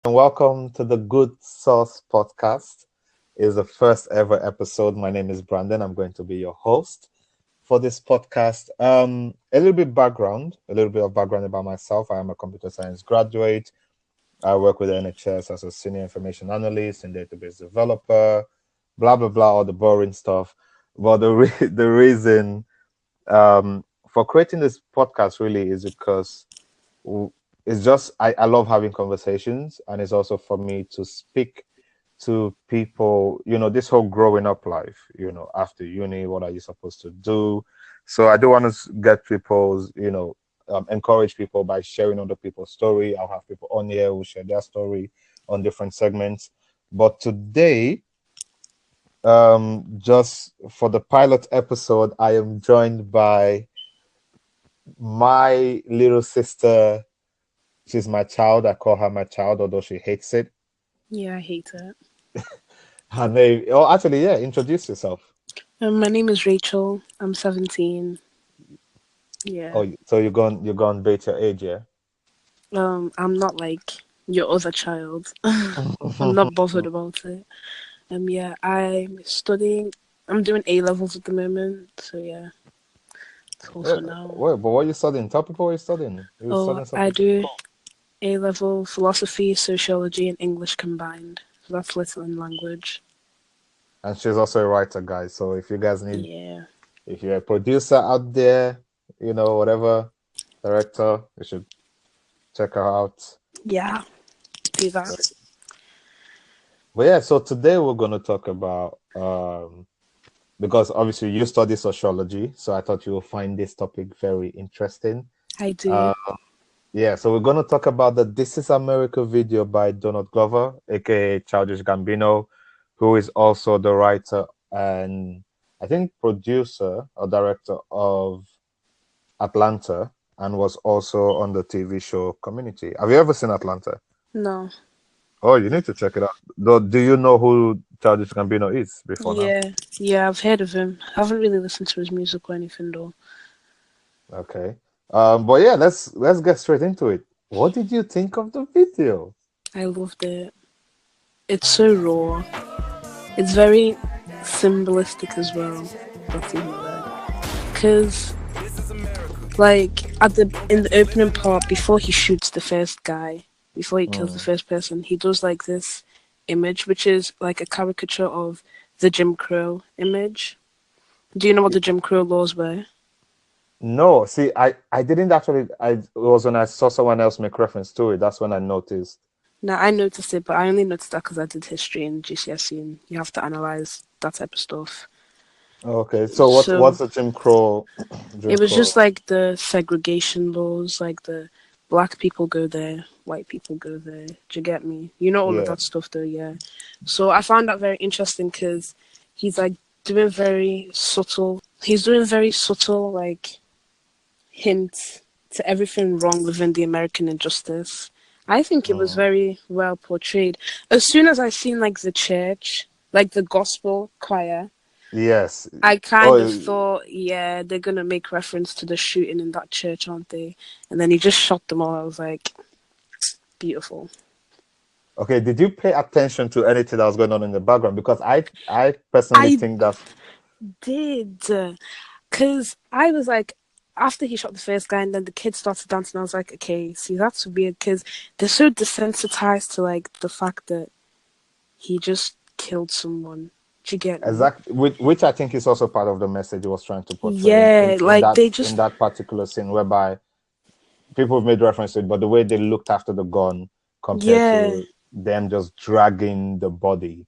and welcome to the Good Sauce podcast. It's the first ever episode. My name is Brandon. I'm going to be your host for this podcast. A little bit of background about myself. I am a computer science graduate. I work with the NHS as a senior information analyst and database developer, blah, blah, blah, all the boring stuff. But the reason for creating this podcast really is because it's just I love having conversations, and it's also for me to speak to people, this whole growing up life, after uni, what are you supposed to do? So I do want to get people's, encourage people by sharing other people's story. I'll have people on here who share their story on different segments. But today, just for the pilot episode, I am joined by my little sister. She's my child. I call her my child, although she hates it. Yeah, I hate it. Her name, oh, actually, yeah, introduce yourself. My name is Rachel. I'm 17. Yeah. Oh, so you're going to bait your age, yeah? I'm not like your other child. I'm not bothered about it. Yeah, I'm studying. I'm doing A levels at the moment. So yeah, it's also now. Wait, but what are you studying? Tell people what you're studying. You're Oh, studying I something. do A level philosophy, sociology, and English combined. So that's little in language. And she's also a writer, guys. So if you guys need, Yeah. if you're a producer out there, whatever, director, you should check her out. Yeah. Do that. But yeah, so today we're going to talk about, because obviously you study sociology, so I thought you will find this topic very interesting. I Uh, do. yeah, so we're going to talk about the This Is America video by Donald Glover, aka Childish Gambino, who is also the writer and I think producer or director of Atlanta and was also on the TV show Community. Have you ever seen Atlanta? No. Oh, you need to check it out. Though, do you know who Childish Gambino is before now? Yeah. Yeah, I've heard of him. I haven't really listened to his music or anything though. Okay. But yeah, let's get straight into it. What did you think of the video? I loved it. It's so raw. It's very symbolistic as well. That's even better. Cause like at the in the opening part, before he shoots the first guy, before he kills the Mm. first person, he does like this image, which is like a caricature of the Jim Crow image. Do you know what the Jim Crow laws were? No, see, I didn't actually. It was when I saw someone else make reference to it. That's when I noticed. Now I noticed it, but I only noticed that because I did history in GCSE, and you have to analyze that type of stuff. Okay, so what's So the Jim Crow? Jim it was Crow. just like the segregation laws, like the black people go there, white people go there. Do you get me? You know all of Yeah. that stuff, though, yeah. So I found that very interesting because he's like doing very subtle. He's doing very subtle, like hints to everything wrong within the American injustice. I think it was Mm. very well portrayed. As soon as I seen like the church, like the gospel choir, Yes. I kind of Oh, thought, yeah, they're gonna make reference to the shooting in that church, aren't they? And then he just shot them all. I was like, beautiful. okay. Did you pay attention to anything that was going on in the background? Because I personally I think that's did, cause I was like, after he shot the first guy, and then the kids started dancing. I was like, okay, see, that's weird, cause they're so desensitized to like the fact that he just killed someone. Do you get me? exactly which I think is also part of the message he was trying to portray in, Yeah, in, in like that they in just, that particular scene whereby people have made reference to it, but the way they looked after the gun compared yeah, to them just dragging the body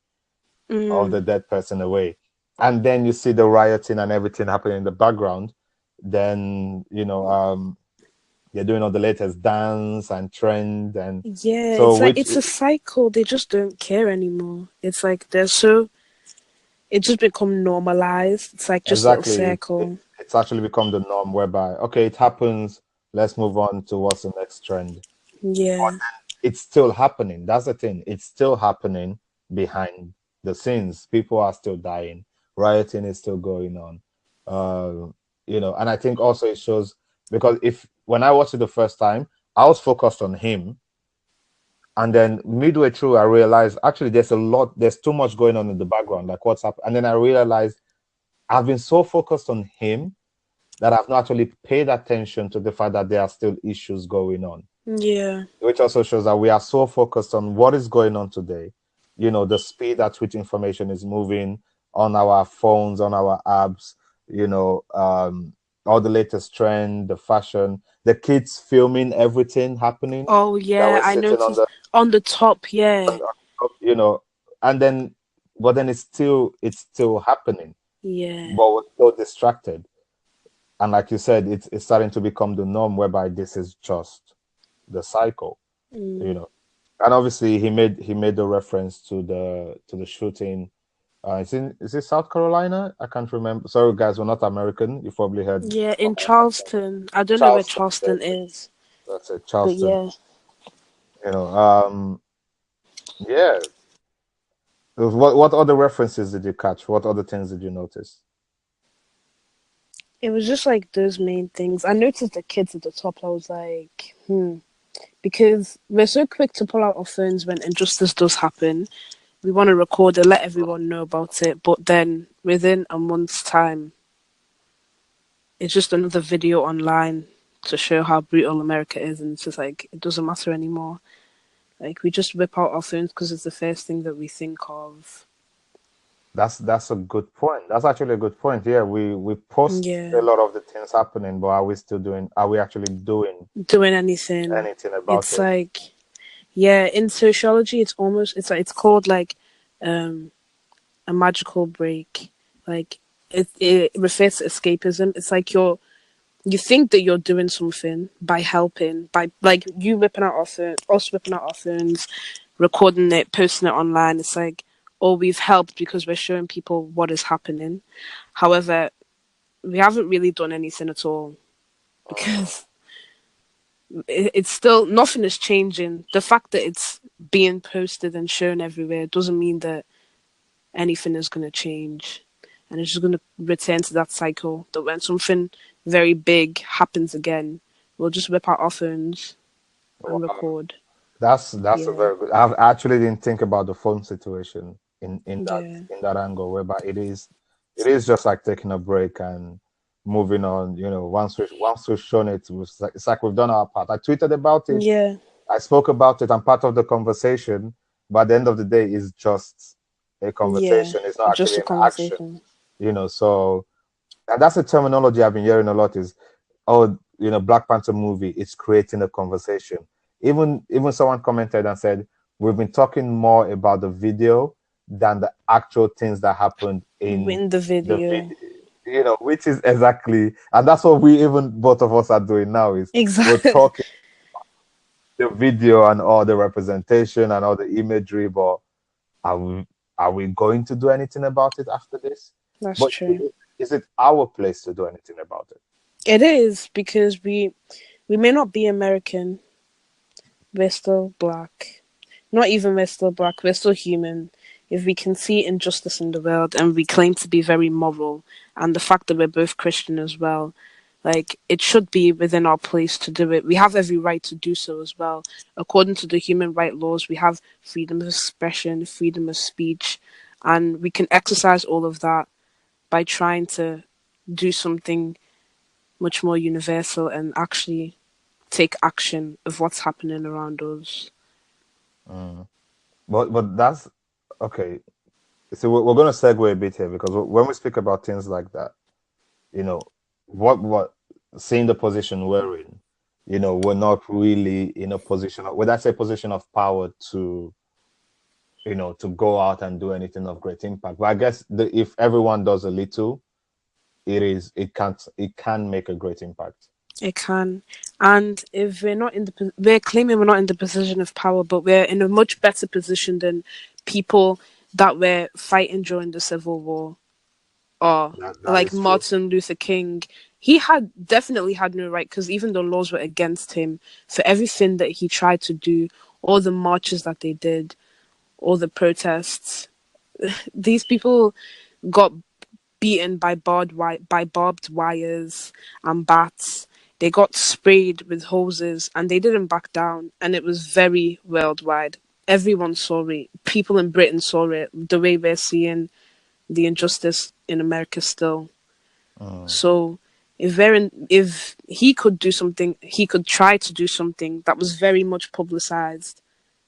of mm, the dead person away. And then you see the rioting and everything happening in the background. Then, they're doing all the latest dance and trend. And yeah. so, It's like which it's a cycle. They just don't care anymore. It's like they're so it just become normalized. It's like just a little exactly, circle. it's actually become the norm whereby, okay, it happens. Let's move on to what's the next trend. Yeah, It's still happening. That's the thing. It's still happening behind the scenes. People are still dying. Rioting is still going on. And I think also it shows because if when I watched it the first time, I was focused on him And then midway through, I realized actually there's too much going on in the background, like what's up. And then I realized I've been so focused on him that I've not actually paid attention to the fact that there are still issues going on, Yeah. which also shows that we are so focused on what is going on today. The speed at which information is moving on our phones, on our apps, all the latest trend, the fashion, the kids filming everything happening Oh that yeah, we're I sitting on noticed the, on the top. Yeah. on, and then, but then it's still happening, Yeah. but we're so distracted. And like you said, it's starting to become the norm whereby this is just the cycle, you Mm. know. And obviously he made the reference to the shooting. Is it South Carolina? I can't remember. Sorry guys, we're not American. You've probably heard Yeah, of in Charleston. I don't know where Charleston. Charleston is, That's it, but Charleston. yeah, You know, yeah. What other references did you catch? What other things did you notice? it was just like those main things. I noticed the kids at the top. I was like, because we're so quick to pull out our phones when injustice does happen. We want to record and let everyone know about it, but then within a month's time, it's just another video online to show how brutal America is, and it's just like it doesn't matter anymore. Like we just whip out our phones because it's the first thing that we think of. That's a good point. That's actually a good point. Yeah, we post a Yeah, lot of the things happening, but are we actually doing doing anything. anything about It's it? like yeah, in sociology, it's called like um a magical break. Like it refers to escapism. It's like you think that you're doing something by helping, by like you whipping out our phone, us whipping out our phones, recording it, posting it online. It's like, oh, we've helped because we're showing people what is happening. However, we haven't really done anything at all Mm, because it's still nothing is changing. The fact that it's being posted and shown everywhere doesn't mean that anything is going to change. And it's just going to return to that cycle that when something very big happens again, we'll just whip out our phones and wow. record. That's a Yeah, very good. I actually didn't think about the phone situation in that yeah, in that angle, whereby it is just like taking a break and moving on. Once we've shown it, it's like we've done our part. I tweeted about it. yeah, I spoke about it. I'm part of the conversation, but at the end of the day, it's just a yeah. conversation. It's not actually Just a an action. conversation. So and that's a terminology I've been hearing a lot is, oh, Black Panther movie is creating a conversation. Even someone commented and said, we've been talking more about the video than the actual things that happened in In the the video. video, which is exactly, and that's what we even both of us are doing now is we're Exactly. talking the video and all the representation and all the imagery, but are we, are we going to do anything about it after this? That's But true. is it our place to do anything about it? It is because we may not be American, we're still black. Not even we're still black, we're still human. If we can see injustice in the world and we claim to be very moral, and the fact that we're both Christian as well, like it should be within our place to do it. We have every right to do so as well. According to the human right laws, we have freedom of expression, freedom of speech, and we can exercise all of that by trying to do something much more universal and actually take action of what's happening around us. Mm. But that's okay. So we're going to segue a bit here because when we speak about things like that, you know, what seeing the position we're in, we're not really in a position of, well, that's a position of power to go out and do anything of great impact. But I guess if everyone does a little, it can make a great impact. It can. And if we're claiming we're not in the position of power, but we're in a much better position than people that were fighting during the Civil War, or That like is true. Martin Luther King. He had definitely had no right because even the laws were against him for everything that he tried to do, all the marches that they did, all the protests. These people got beaten by barbed wires and bats They got sprayed with hoses and they didn't back down, and it was very worldwide. Everyone saw it. People in Britain saw it. The way we're seeing the injustice in America still. Mm. So if he could do something, he could try to do something that was very much publicized.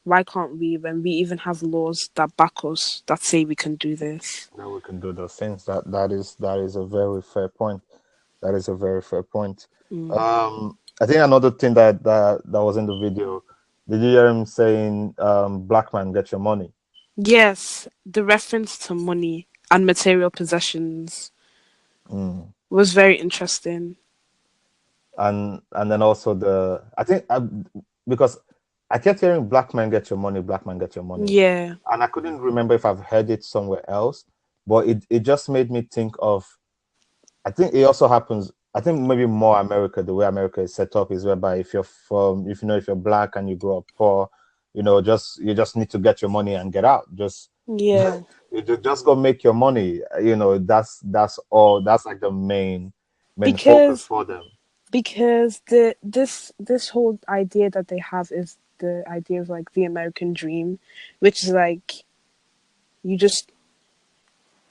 Why can't we, when we even have laws that back us that say we can do this? That we can do those things. That is a very fair point. That is a very fair point. Mm. I think another thing that was in the video. Did you hear him saying, "Black man, get your money"? Yes, the reference to money and material possessions Mm. was very interesting. And then also I think because I kept hearing "Black man, get your money," "Black man, get your money," Yeah, and I couldn't remember if I've heard it somewhere else, but it just made me think of. I think it also happens. I think maybe more America, the way America is set up is whereby if you're black and you grow up poor, you just need to get your money and get out. Just yeah. just go make your money. That's all. That's like the main focus Because for them. this whole idea that they have is the idea of like the American dream, which is like you just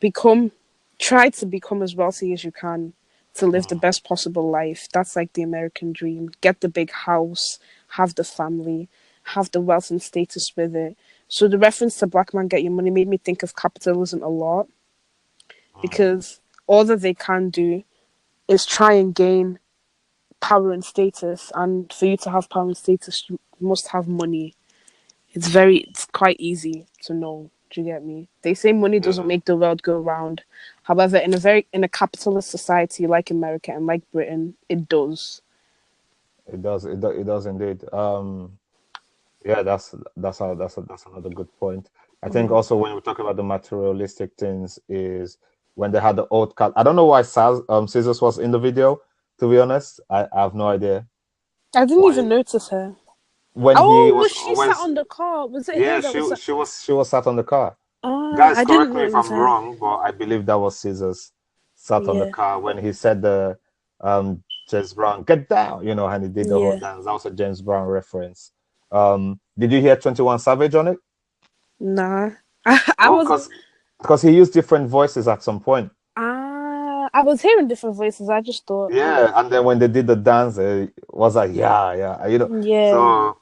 become try to become as wealthy as you can to live the best possible life. That's like the American dream. Get the big house, have the family, have the wealth and status with it. So the reference to black man get your money made me think of capitalism a lot because all that they can do is try and gain power and status, and for you to have power and status you must have money. It's quite easy to know. Do you get me? They say money doesn't Yeah, make the world go round. However, in a capitalist society like America and like Britain, it does. it does. It does indeed. Yeah, that's another good point. I think Mm. also when we talk about the materialistic things is when they had the old cat. I don't know why Scissors was in the video. To be honest, I have no idea I didn't even why. notice her. When he Oh, was was she sat always, on the car? Was it her yeah, that was sat? she was sat on the car. Ah, Guys, I didn't correct know me it if was I'm her. wrong, but I believe that was Scissors sat on the Yeah, car when he said the James Brown get down, and he did the whole yeah. dance. That was a James Brown reference. Did you hear 21 Savage on it? Nah, I No, was. because he used different voices at some point. I was hearing different voices. I just thought, Yeah, and then when they did the dance, it was like, yeah, yeah, yeah. So,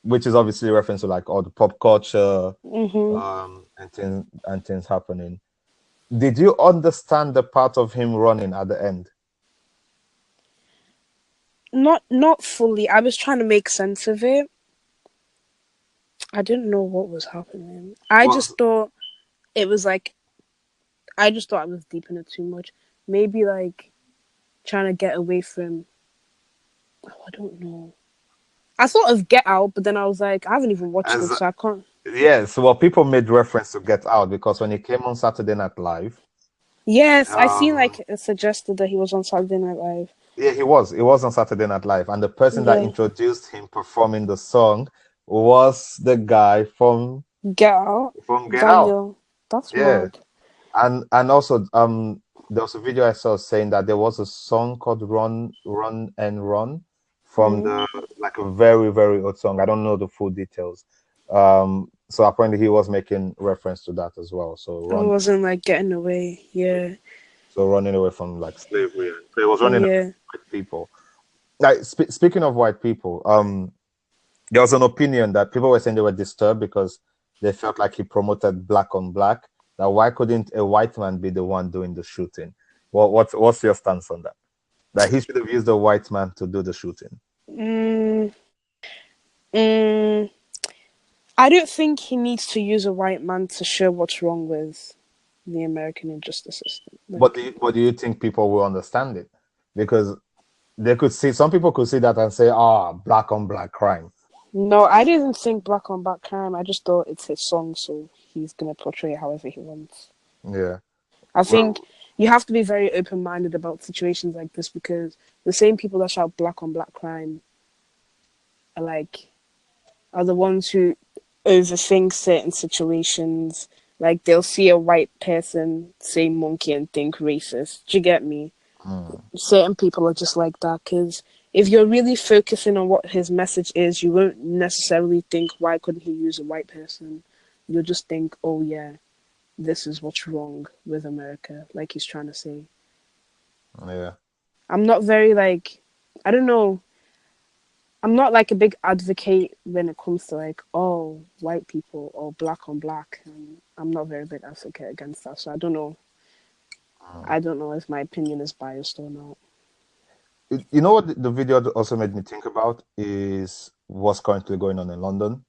which is obviously a reference to like all the pop culture, Mhm. and things happening. Did you understand the part of him running at the end? Not fully. I was trying to make sense of it. I didn't know what was happening. Well, It was like I just thought I was deep in it too much. Maybe like trying to get away from. Oh, I don't know. I thought of Get Out, but then I was like, I haven't even watched as it, so I can't. yes, well, people made reference to Get Out because when he came on Saturday Night Live, Yes, I seen um, like it suggested that he was on Saturday Night Live. yeah, he was on Saturday Night Live, and the person that Yeah, introduced him performing the song was the guy Get Out, from Get Out. Daniel. That's Yeah, mad. and also there was a video I saw saying that there was a song called "Run Run and Run" from Mm. the like a very very old song. I don't know the full details. So apparently he was making reference to that as well. So I wasn't like getting away. Yeah, running away from like slavery, and so he was running away yeah. from white people. Like speaking of white people, there was an opinion that people were saying they were disturbed because they felt like he promoted black on black. That why couldn't a white man be the one doing the shooting? What's your stance on that? That he should have used a white man to do the shooting. Mm, mm, I don't think he needs to use a white man to show what's wrong with the American injustice system. But Like, do you think people will understand it? Because they could see some people could see that and say, "Ah, black on black crime." no, I didn't think black on black crime. I just thought it's his song, so he's gonna portray it however he wants. Yeah. I think Well, you have to be very open minded about situations like this because the same people that shout black on black crime are like are the ones who overthink certain situations. Like they'll see a white person say monkey and think racist. Do you get me? Certain people are just like that because if you're really focusing on what his message is, you won't necessarily think, why couldn't he use a white person? You'll just think, oh yeah, this is what's wrong with America, like he's trying to say. Yeah. I'm not very like, I don't know, I'm not like a big advocate when it comes to like, oh, white people or black on black. I'm not very big advocate against that. So I don't know. Mm. I don't know if my opinion is biased or not. You know what the video also made me think about is what's currently going on in London. You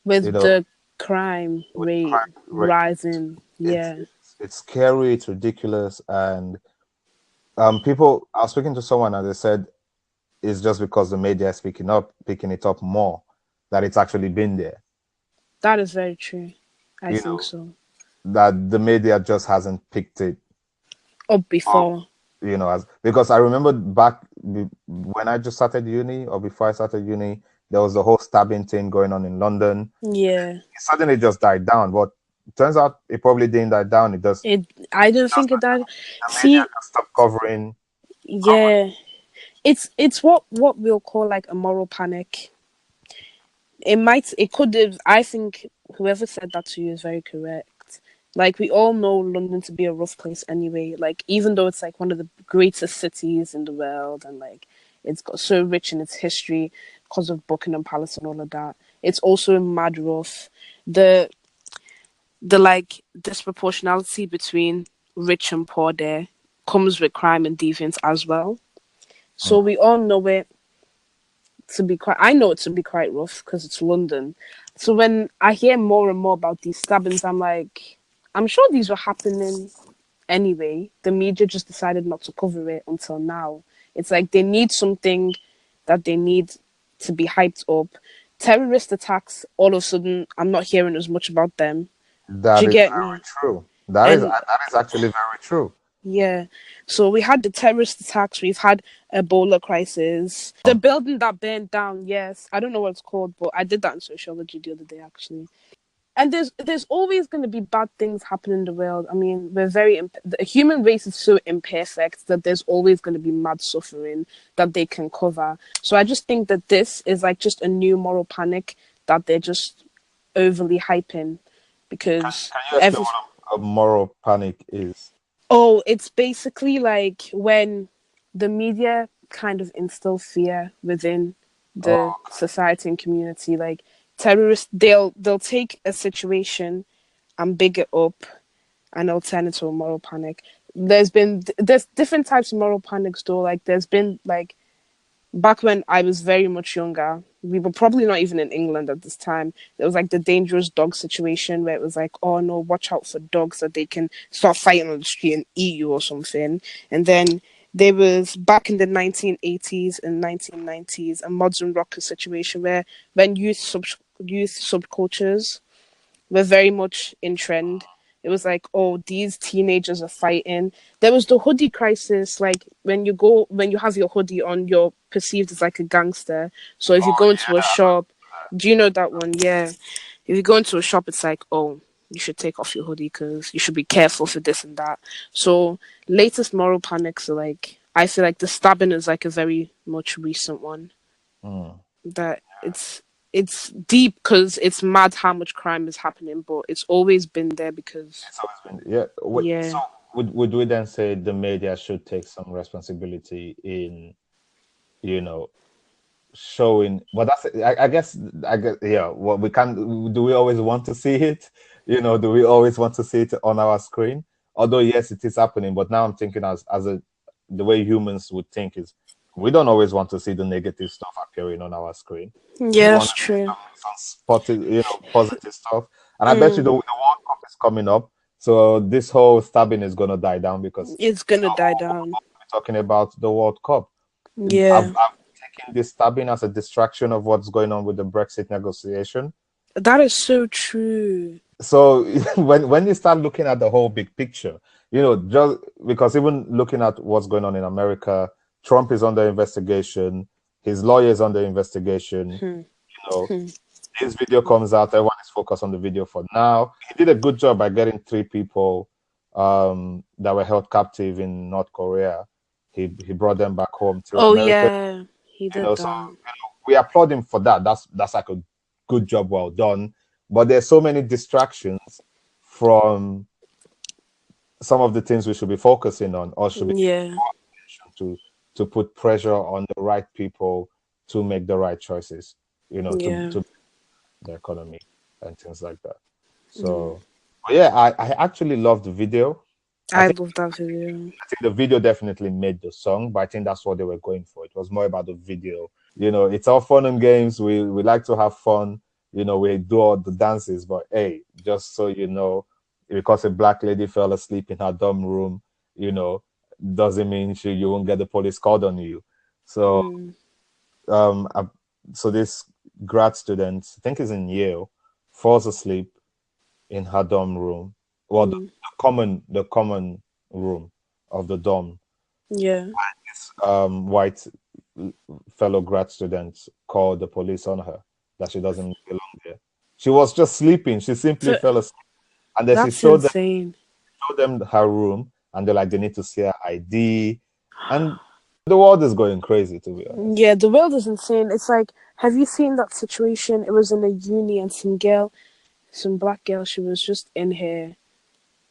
With know, the crime with rate crime rate, rising, yeah, it's scary, it's ridiculous, and people. I was speaking to someone and they said it's just because the media is picking it up more that it's actually been there. that is very true. I You think know, so. that the media just hasn't picked it Up up. before, As because I remember back when I just started uni or before I started uni, there was the whole stabbing thing going on in London. yeah. It suddenly just died down, but it turns out it probably didn't die down. It just It. I don't just think it that. the media See, just stopped covering. yeah. It's what we'll call like a moral panic. It could have, I think whoever said that to you is very correct. Like we all know London to be a rough place anyway. Like even though it's like one of the greatest cities in the world and like it's got so rich in its history because of Buckingham Palace and all of that. It's also mad rough. The the like disproportionality between rich and poor there comes with crime and deviance as well. So Mm. we all know it to be quite. I know it to be quite rough because it's London. So when I hear more and more about these stabbings, I'm like, I'm sure these were happening anyway. The media just decided not to cover it until now. It's like they need something that they need to be hyped up. Terrorist attacks, all of a sudden, I'm not hearing as much about them. Do That you is get very me? true. And That is actually very true. yeah. So we had the terrorist attacks, we've had Ebola crisis. The building that burned down, yes. I don't know what it's called, but I did that in sociology the other day actually. And there's always going to be bad things happening in the world. I mean, the human race is so imperfect that there's always going to be mad suffering that they can cover. So I just think that this is like just a new moral panic that they're just overly hyping because Can you explain every what a moral panic is? Oh, it's basically like when the media kind of instill fear within the Oh, society and community. Like terrorists, they'll take a situation and big it up and they'll turn into a moral panic. There's different types of moral panics though. Like there's been like back when I was very much younger, we were probably not even in England at this time. There was like the dangerous dog situation where it was like, oh no, watch out for dogs that they can start fighting on the street and eat you or something. And then there was back in the 1980s and 1990s a modern rocker situation where when youth subcultures were very much in trend. It was like, oh, these teenagers are fighting. There was the hoodie crisis, like when you have your hoodie on, you're perceived as like a gangster. So if you go into a shop, do you know that one? Yeah. If you go into a shop, it's like, oh, you should take off your hoodie because you should be careful for this and that. So latest moral panics are like, I feel like the stabbing is like a very much recent one mm. that it's deep because it's mad how much crime is happening, but it's always been there because It's always been, yeah. So yeah, would we then say the media should take some responsibility in, you know, showing? But I guess, yeah. What we can do, we always want to see it? Do we always want to see it on our screen? Although yes, it is happening. But now I'm thinking as a the way humans would think is we don't always want to see the negative stuff appearing on our screen. We yeah, want that's to see true. some spotted, positive stuff. And I bet you Mm, the World Cup is coming up, so this whole stabbing is gonna die down because it's gonna die down. we're talking about the World Cup. Yeah, I've taken this stabbing as a distraction of what's going on with the Brexit negotiation. that is so true. So when you start looking at the whole big picture, just because even looking at what's going on in America, Trump is under investigation, his lawyer is under investigation. Hmm. You know, Hmm. this video comes out, everyone is focused on the video for now. He did a good job by getting three people that were held captive in North Korea. He brought them back home to Oh America. yeah, he You did know, so that. we applaud him for that. That's like a good job, well done. But there's so many distractions from some of the things we should be focusing on, or should be Yeah, to put pressure on the right people to make the right choices. You know, yeah. to the economy and things like that. Mm. So, but yeah, I actually loved the video. I I think love that video. I think the video definitely made the song, but I think that's what they were going for. It was more about the video. You know, it's all fun and games. We like to have fun. You know, we do all the dances, but hey, just so you know, because a black lady fell asleep in her dorm room, you know, doesn't mean you won't get the police called on you. So Mm. um, I, so this grad student, I think is in Yale, falls asleep in her dorm room. Well, Mm. the common room of the dorm. Yeah. White fellow grad students called the police on her that she doesn't belong there. She was just sleeping. She simply So fell asleep, and then she that's insane. showed them her room, and they're like, they need to see her ID, and the world is going crazy, to be honest. Yeah, the world is insane. It's like, have you seen that situation? It was in a uni, and some black girl, she was just in her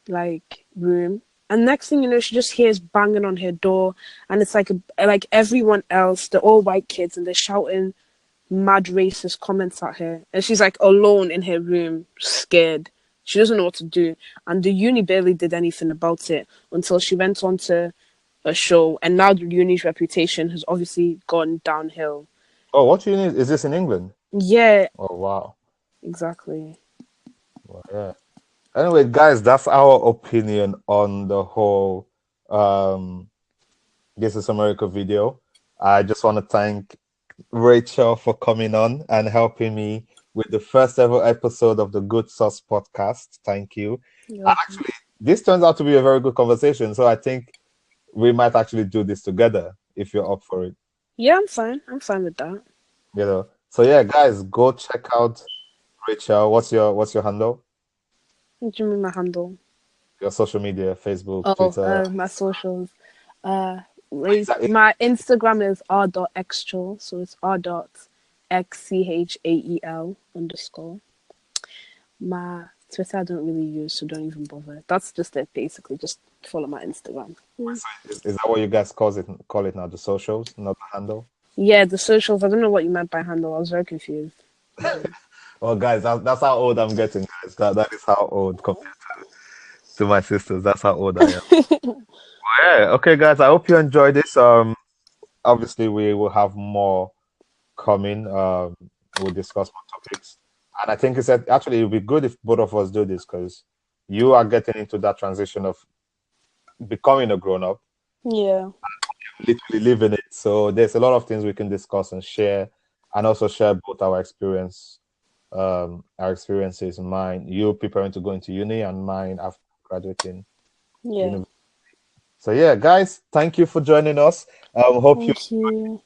like room, and next thing you know, she just hears banging on her door, and it's like everyone else, they're all white kids, and they're shouting mad racist comments at her, and she's like alone in her room, scared. She doesn't know what to do, and the uni barely did anything about it until she went on to a show, and now the uni's reputation has obviously gone downhill. Oh, what you need is this in England? Yeah, Oh wow, exactly. well, yeah. Anyway, guys, that's our opinion on the whole um This is America video. I just want to thank Rachel for coming on and helping me with the first ever episode of the Good Sauce podcast. Thank you. You're And welcome. actually, this turns out to be a very good conversation. So I think we might actually do this together if you're up for it. Yeah, I'm fine. I'm fine with that. You know. So yeah, guys, go check out Rachel. What's your handle? What do you mean my handle? Your social media, Facebook, Oh, Twitter. my socials. Uh, Is my Instagram is r.xchol, so it's r.xchael underscore. My Twitter I don't really use, so don't even bother. That's just it, basically. Just follow my Instagram. Mm. that what you guys call it now? The socials, not the handle? Yeah, the socials. I don't know what you meant by handle. I was very confused. Mhm. Well, guys, that's how old I'm getting, guys. That is how old compared to my sisters. That's how old I am. Yeah. Okay, guys. I hope you enjoyed this. Obviously, we will have more coming. We'll discuss more topics, and I think it's actually it would be good if both of us do this because you are getting into that transition of becoming a grown up, Yeah, literally living it. So there's a lot of things we can discuss and share, and also share both our experiences, mine, you preparing to go into uni, and mine after graduating yeah. university. So yeah, guys, thank you for joining us. Hope you Thank you.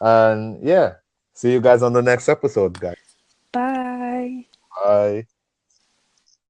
and yeah, see you guys on the next episode, guys. Bye. Bye.